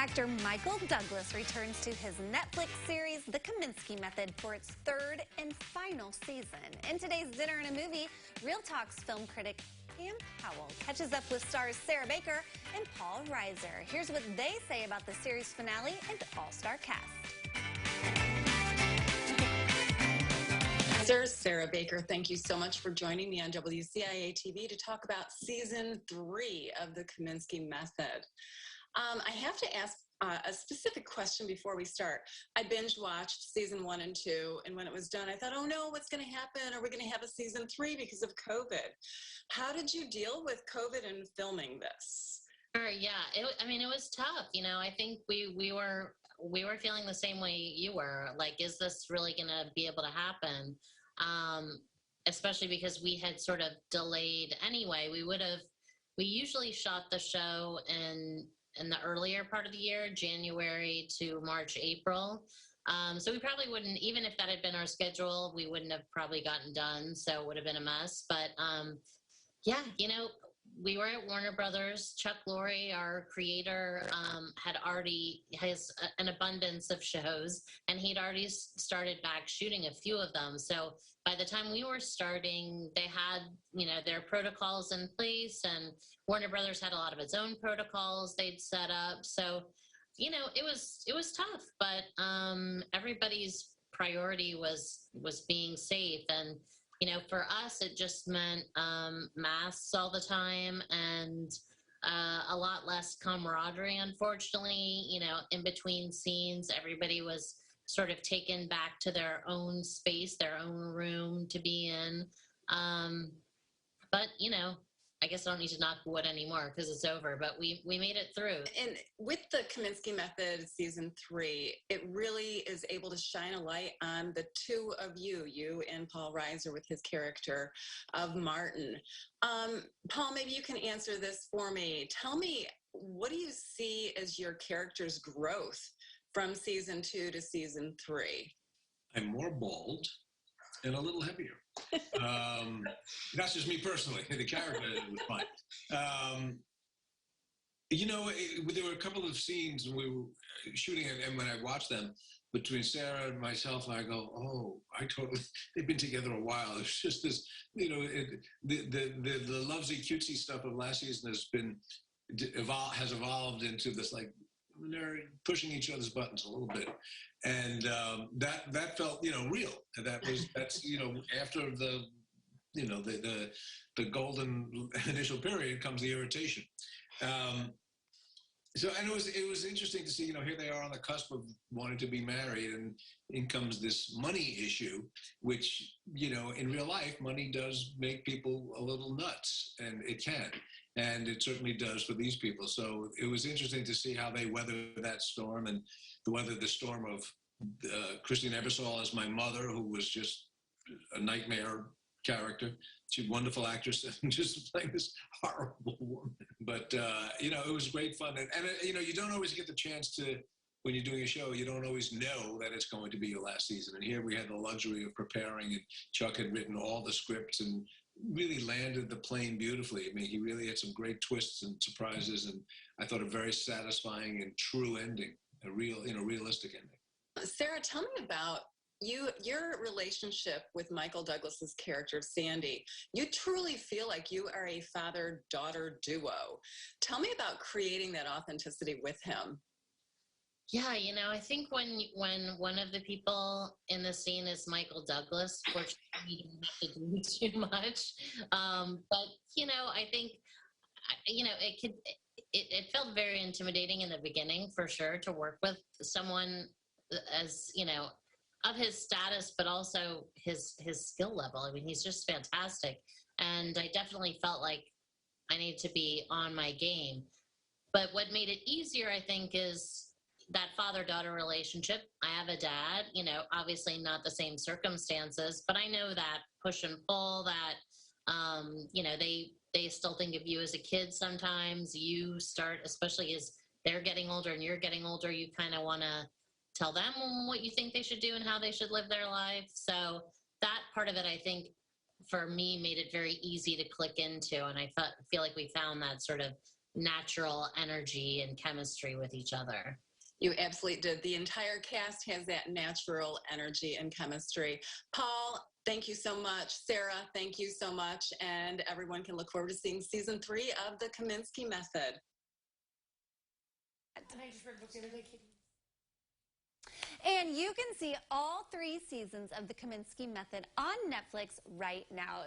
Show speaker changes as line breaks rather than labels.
Actor Michael Douglas returns to his Netflix series, The Kominsky Method, for its third and final season. In today's Dinner and a Movie, Real Talk's film critic Pam Powell catches up with stars Sarah Baker and Paul Reiser. Here's what they say about the series finale and all-star cast.
Sarah Baker, thank you so much for joining me on WCIA TV to talk about season 3 of The Kominsky Method. I have to ask a specific question before we start. I binge watched season 1 and 2, and when it was done, I thought, oh no, what's going to happen? Are we going to have a season 3 because of COVID? How did you deal with COVID and filming this?
Sure, yeah. It was tough. You know, I think we were feeling the same way you were. Like, is this really going to be able to happen? Especially because we had sort of delayed anyway. We usually shot the show in the earlier part of the year, January to March, April. So we probably wouldn't, even if that had been our schedule, we wouldn't have probably gotten done. So it would have been a mess. But yeah, you know, we were at Warner Brothers. Chuck Lorre, our creator, has an abundance of shows, and he'd already started back shooting a few of them. So by the time we were starting, they had, you know, their protocols in place, and Warner Brothers had a lot of its own protocols they'd set up. So, you know, it was tough, but everybody's priority was being safe. And you know, for us, it just meant masks all the time and a lot less camaraderie, unfortunately. You know, in between scenes, everybody was sort of taken back to their own space, their own room to be in. But, you know, I guess I don't need to knock wood anymore because it's over, but we made it through.
And with the Kominsky Method season 3, it really is able to shine a light on the two of you and Paul Reiser with his character of Martin. Paul, maybe you can answer this for me. Tell me, what do you see as your character's growth from season 2 to season 3?
I'm more bald and a little heavier. That's just me personally. The character was fine. You know, there were a couple of scenes when we were shooting, and when I watched them, between Sarah and myself, I go, oh, they've been together a while. It's just this, you know, the lovesy cutesy stuff of last season has evolved into this, like, they're pushing each other's buttons a little bit, and that felt, you know, real. That's you know, after the golden initial period comes the irritation. So, and it was interesting to see, you know, here they are on the cusp of wanting to be married, and in comes this money issue, which, you know, in real life, money does make people a little nuts, and it can. And it certainly does for these people. So it was interesting to see how they weather that storm, and weather the storm of Christine Ebersole as my mother, who was just a nightmare character. She's a wonderful actress and just playing this horrible woman. But, you know, it was great fun. And, you know, you don't always get the chance to, when you're doing a show, you don't always know that it's going to be your last season. And here we had the luxury of preparing, and Chuck had written all the scripts and really landed the plane beautifully. I mean, he really had some great twists and surprises, and I thought a very satisfying and true ending, a real, you know, realistic ending.
Sarah, tell me about your relationship with Michael Douglas's character of Sandy. You truly feel like you are a father-daughter duo. Tell me about creating that authenticity with him.
Yeah, you know, I think when one of the people in the scene is Michael Douglas, fortunately, you don't have to do too much. But, you know, I think, you know, it felt very intimidating in the beginning, for sure, to work with someone as, you know, of his status, but also his skill level. I mean, he's just fantastic. And I definitely felt like I needed to be on my game. But what made it easier, I think, is that father-daughter relationship. I have a dad, you know, obviously not the same circumstances, but I know that push and pull, that, you know, they still think of you as a kid sometimes. You start, especially as they're getting older and you're getting older, you kind of want to tell them what you think they should do and how they should live their life. So that part of it, I think, for me, made it very easy to click into, and I feel like we found that sort of natural energy and chemistry with each other.
You absolutely did. The entire cast has that natural energy and chemistry. Paul, thank you so much. Sarah, thank you so much. And everyone can look forward to seeing season 3 of The Kominsky Method.
And you can see all 3 seasons of The Kominsky Method on Netflix right now.